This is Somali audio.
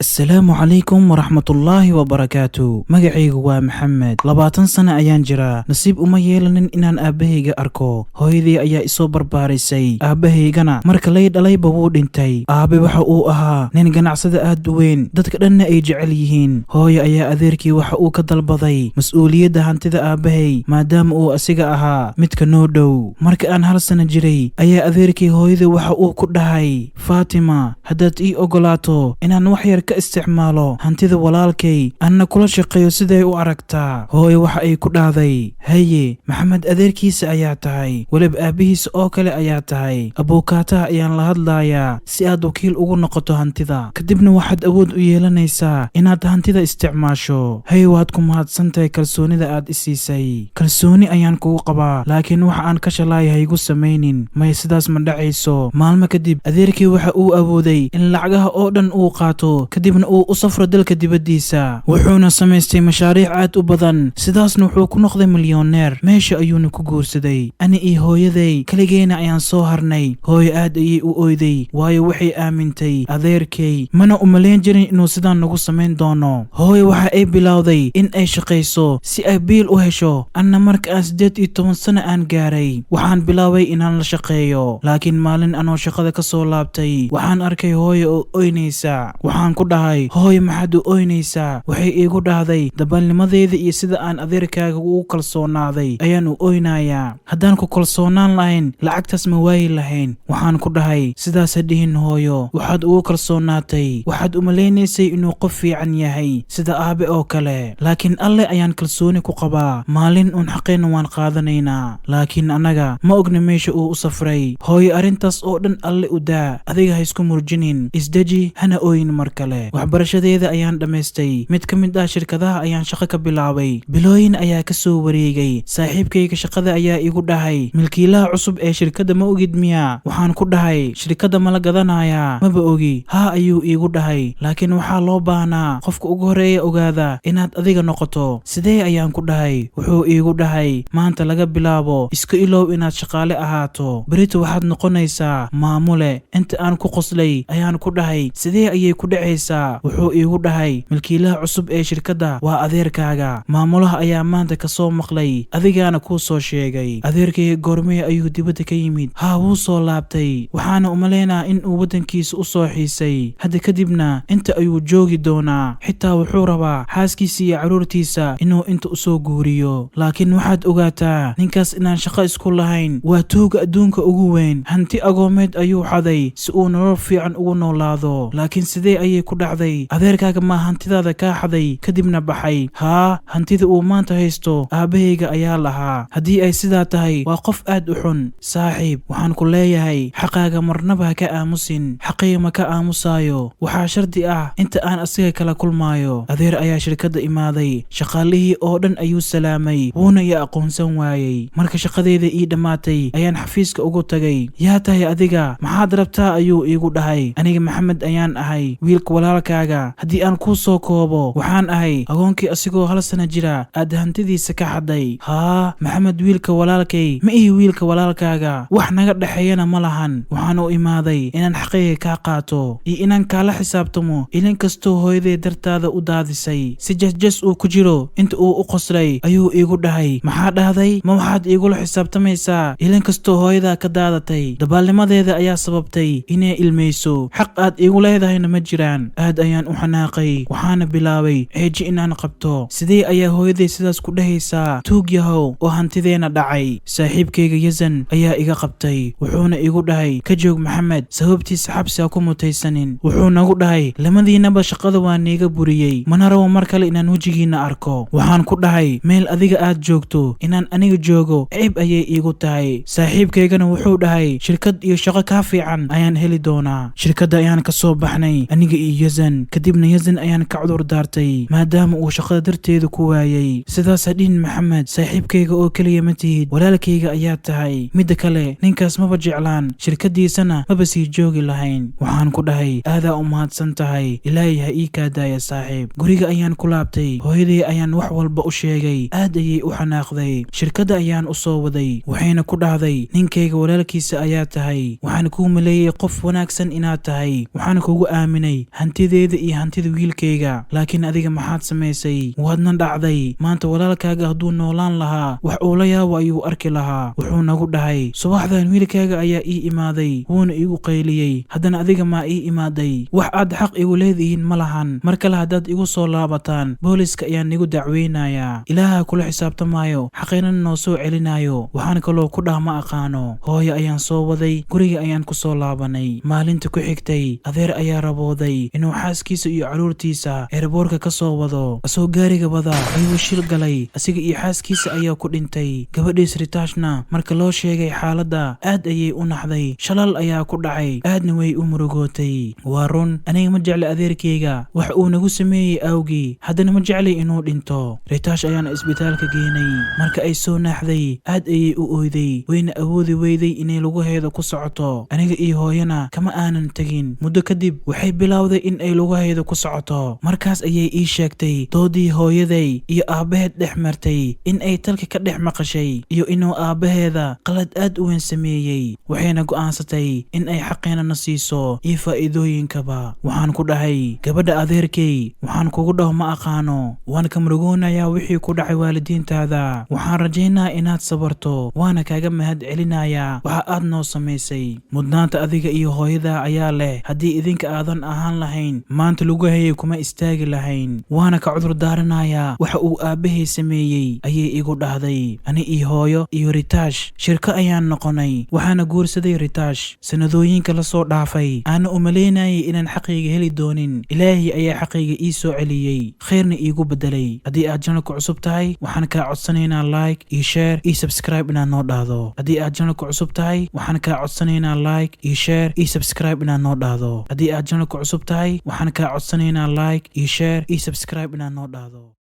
السلام عليكم ورحمة الله وبركاته. مقعيق محمد 20 سنة أيان جرا نصيب أميالن إنان أبهيغ أركو هويدي أيا إسو برباريسي أبهيغنا مركلي دلي بوود انتي أبي وحقو أها نين قناعسد أدوين دادك لنا أي جعليهين هوي أيا أذيركي وحقو كدالبضي مسؤولية دهان تذا أبهي مادام أو أسيغ أها متك نودو مرك أن هالسنة جري أيا أذيركي هويدي وحقو كدهاي فاطمة هدات إي أغلاتو إنان وحير isticmaalo hantida walaalkay anna kula shaqeeyo siday u aragtaa hooyo waxa ay ku dhaaday haye maxamed adeerkiisa ayaa tahay walib aabihiisa oo kale ayaa tahay abuukaata ayaan la hadlayaa si aad wakiil ugu noqoto hantida kadibna waxaad awood u yeelanaysaa inaad hantida isticmaasho haye waad ku mahadsantahay kalsoonida aad isiisay kalsooni ayaan kugu qabaa laakiin waxa aan ka shalaayay igu samaynin may sidaas ma dhacayso maalmo kadib adeerkii waxa uu awooday in lacagaha oo dhan uu qaato kadibna uu u safro dalka dibadiisa wuxuuna samaystay mashaariic aad u badan sidaasna wuxuu ku noqday milyaneer meesha ayuuna ku guursaday ani iyo hooyaday kaligeena ayaan soo harnay hooyo aad ayay u oyday waayo waxay aamintay adeerkay mana u malayn jirin inuu sidaan nagu samayn doono hooyo waxa ay bilowday in ay shaqayso si ay biil u hesho anna marka aan 18 sano aan gaaray waxaan bilaabay inaan la shaqeeyo laakiin maalin anoo shaqada ka soo laabtay waxaan arkay hooyo oo oynaysa waxaan ku dhahay hooyo maxaad u oynaysaa waxay iigu dhahday dabalnimadeeda iyo sida aan adeerkaaga ugu kalsoonaaday ayaan u oynayaa haddaan ku kalsoonaan lahayn lacagtaas ma waayi lahayn waxaan ku dhahay sidaas ha dhihin hooyo waxaad ugu kalsoonaatay waxaad u malaynaysay inuu qof fiican yahay sida aabe oo kale laakiin alle ayaan kalsooni ku qabaa maalin uun xaqeenna waan qaadanaynaa laakiin annaga ma ogna meesha uu u safray hooyo arrintaas oo dhan alle u daa adiga ha isku murjinin isdeji hana ooyin mar kale waxbarashadeeda ayaan dhammaystay mid ka mid ah shirkadaha ayaan shaqo ka bilaabay bilooyin ayaa ka soo wareegay saaxiibkayga shaqada ayaa igu dhahay milkiilaha cusub ee shirkadda ma ogid miya waxaan ku dhahay shirkadda ma la gadanayaa maba ogi haa ayuu iigu dhahay laakiin waxaa loo baahnaa qofka ugu horeeya ogaada inaad adiga noqoto sidee ayaan ku dhahay wuxuu iigu dhahay maanta laga bilaabo iska ilow inaad shaqaale ahaato berito waxaad noqonaysaa maamule inta aan ku qoslay ayaan ku dhahay sidee ayay ku dhacaysaa wuxuu iigu dhahay milkiilaha cusub ee shirkadda waa adeerkaaga maamulaha ayaa maanta ka soo maqlay adigaana kuu soo sheegay adeerkayga goormee ayuu dibadda ka yimid haa wuu soo laabtay waxaana umalaynaa in uu waddankiisa u soo xiisay hadda kadibna inta ayuu joogi doonaa xitaa wuxuu rabaa xaaskiisa iyo carruurtiisa inuu inta u soo guuriyo laakiin waxaad ogaataa ninkaas inaan shaqo isku lahayn waa tuuga adduunka ugu weyn hanti agoomeed ayuu xaday si uu nolol fiican ugu noolaado laakiin sidee ayay ku dhacday adeerkaaga maa hantidaada kaa xaday kadibna baxay haa hantida uu maanta haysto aabahayga ayaa lahaa haddii ay sidaa tahay waa qof aad u xun saaxiib waxaan ku leeyahay xaqaaga marnaba ha ka aamusin xaqayga ma ka aamusaayo waxaa shardi ah inta aan asiga kala kulmaayo adeer ayaa shirkadda imaaday shaqaalihii oo dhan ayuu salaamay wuuna i aqoonsan waayey marka shaqadeeda ii dhammaatay ayaan xafiiska ugu tagay yaa tahay adiga maxaad rabtaa ayuu iigu dhahay aniga maxamed ayaan ahay wiilka walaalkaaga haddii aan kuu soo koobo waxaan ahay agoonkii asigoo 1 sano jira aad hantidiisa ka xaday haa maxamed wiilka walaalkay ma ihi wiilka walaalkaaga wax naga dhexeeyana ma lahan waxaan u imaaday inaan xaqayga kaa qaato iyo inaan kaala xisaabtamo ilin kastoo hooyadee dartaada u daadisay si jasjas uu ku jiro inta uu u qoslay ayuu iigu dhahay maxaa dhahday ma waxaad iigula xisaabtamaysaa ilin kastoo hooyadaa ka daadatay dabaalnimadeeda ayaa sababtay inay ilmayso xaq aad iigu leedahayna ma jiraan aad ayaan u xanaaqay waxaana bilaabay ceeji inaan qabto sidee ayaa hooyaday sidaas ku dhahaysaa tuug yahow oo hantideena dhacay saaxiibkayga yazan ayaa iga qabtay wuxuuna igu dhahay ka joog maxamed sababtiisa xabsi ha ku mutaysanin wuxuu nagu dhahay lamadiinaba shaqada waa niiga buriyey mana rabo mar kale inaan wejigiina arko waxaan ku dhahay meel adiga aad joogto inaan aniga joogo ceeb ayay iigu tahay saaxiibkaygana wuxuu dhahay shirkad iyo shaqo kaa fiican ayaan heli doonaa shirkadda ayaan ka soo baxnay aniga iyo yazan kadibna yazan ayaan ka cudur daartay maadaama uu shaqada darteeda ku waayay sidaas ha dhihin maxamed saaxiibkayga oo keliya ma tihid walaalkayga ayaa tahay midda kale ninkaas maba jeclaan shirkadiisana maba sii joogi lahayn waxaan ku dhahay aadaa u mahadsan tahay ilaahay ha ii kaa daaya saaxiib guriga ayaan ku laabtay hooyaday ayaan wax walba u sheegay aad ayay u xanaaqday shirkadda ayaan u soo waday waxayna ku dhahday ninkayga walaalkiisa ayaa tahay waxaan kuu maleeyay qof wanaagsan inaad tahay waxaan kugu aaminay hantideeda iyo hantida wiilkayga, laakiin adiga maxaad samaysay? Waadna dhacday. Maanta walaalkaaga hadduu noolaan lahaa wax uu la yaabo ayuu arki lahaa. Wuxuu nagu dhahay, subaxdan wiilkaaga ayaa ii imaaday, wuuna iigu qayliyey, haddana adiga maa ii imaaday? Wax aad xaq igu leedihiin ma lahan. Mar kale haddaad igu soo laabataan, booliska ayaan nigu dacweynayaa. Ilaaha kula xisaabtamaayo, xaqeenana noo soo celinaayo. Waxaan kaloo ku dhah ma aqaano. Hooyo ayaan soo waday, guriga ayaan ku soo laabanay. Maalinta ku xigtay, adeer ayaa rabooday inuu xaaskiisa iyo caruurtiisa eerboorka ka soo wado. Asoo gaariga wada ayuu shil galay, asiga iyo xaaskiisa ayaa ku dhintay. Gabadhiis Ritaashna marka loo sheegay xaaladda aad ayay u naxday. Shalal ayaa ku dhacay, aadna way u murugootay. Waa run, aniga ma jecli adeerkayga wax uu nagu sameeyey awgii, haddana ma jecli inuu dhinto. Ritaash ayaana isbitaalka geenay. Marka ay soo naaxday, aad ayay u ooyday, wayna awoodi weyday inay lugaheeda ku socoto. Aniga iyo hooyana kama aanan tegin. Muddo kadib waxay bilowday in ay lugaheeda ku socoto. Markaas ayay ii sheegtay doodii hooyaday iyo aabbaheed dhex martay, in ay talka ka dhex maqashay iyo inuu aabbaheeda qalad aad u weyn sameeyey. Waxayna go'aansatay in ay xaqeena na siiso iyo faa'iidooyinkaba. Waxaan ku dhahay, gabadha adeerkay, waxaan kugu dhaho ma aqaano. Waan ka murugoonayaa wixii ku dhacay waalidiintaada. Waxaan rajaynaa inaad sabarto, waana kaaga mahad celinayaa waxa aad noo samaysay. Mudnaanta adiga iyo hooyada ayaa leh. Haddii idinka aadan ahaan lahayn, maanta lugahayay kuma istaagi lahayn. Waana ka cudur daaranayaa waxa uu aabbahay sameeyey, ayay igu dhahday. Ani iyo hooyo iyo Ritaash shirko ayaan noqonay. Waxaana guursaday Ritaash sanadooyinka la soo dhaafay. Aana u malaynayay inaan xaqayga heli doonin. Ilaahay ayaa xaqayga ii soo celiyey, khayrna iigu bedelay. Haddii aad channelka cusub tahay, waxaan kaa codsanaynaa like iyo share iyo subscribe inaad noo dhahdo. Haddii aad channelka cusub tahay, waxaan kaa codsanaynaa like iyo share iyo subscribe inaad noo dhahdo. Haddii aad channelka cusub tahay, waxaan kaa codsanaynaa like iyo share iyo subscribe inaad noo dhahdo.